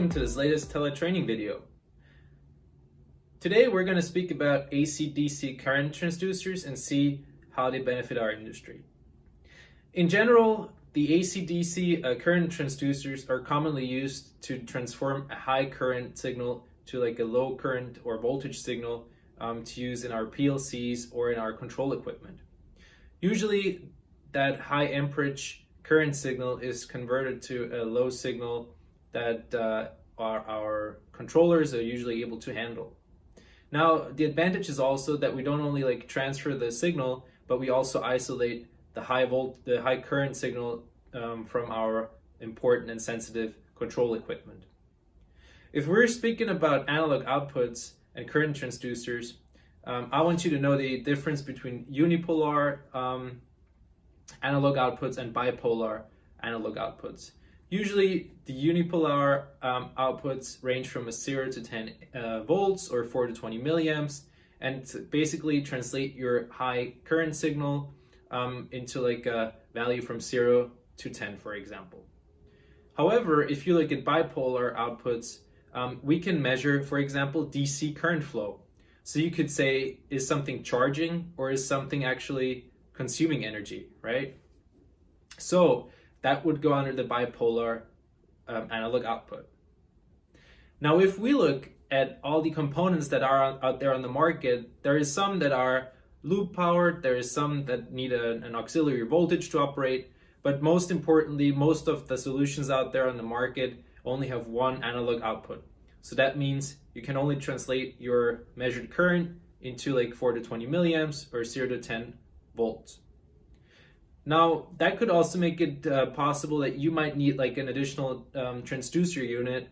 welcome to this latest TELE training video. Today we're going to speak about AC-DC current transducers and see how they benefit our industry. In general, the AC-DC current transducers are commonly used to transform a high current signal to like a low current or voltage signal to use in our PLCs or in our control equipment. Usually that high amperage current signal is converted to a low signal that our controllers are usually able to handle. Now, the advantage is also that we don't only transfer the signal, but we also isolate the high current signal from our important and sensitive control equipment. If we're speaking about analog outputs and current transducers, I want you to know the difference between unipolar analog outputs and bipolar analog outputs. Usually the unipolar outputs range from 0 to 10 volts or 4 to 20 milliamps, and basically translate your high current signal into a value from 0 to 10, for example. However, if you look at bipolar outputs, we can measure, for example, DC current flow. So you could say, is something charging or is something actually consuming energy, right? So that would go under the bipolar analog output. Now, if we look at all the components that are out there on the market, there is some that are loop powered, there is some that need an auxiliary voltage to operate, but most importantly, most of the solutions out there on the market only have one analog output. So that means you can only translate your measured current into 4 to 20 milliamps or 0 to 10 volts. Now, that could also make it possible that you might need an additional transducer unit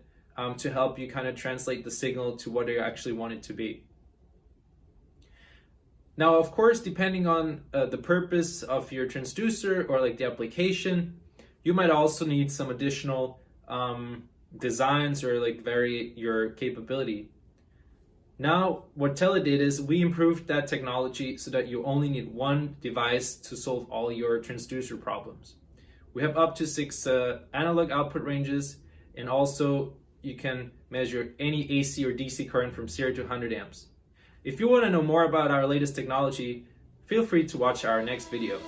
to help you kind of translate the signal to what you actually want it to be. Now, of course, depending on the purpose of your transducer or the application, you might also need some additional designs or vary your capability. Now, what TELE did is we improved that technology so that you only need one device to solve all your transducer problems. We have up to 6 analog output ranges, and also you can measure any AC or DC current from 0 to 100 amps. If you want to know more about our latest technology, feel free to watch our next video.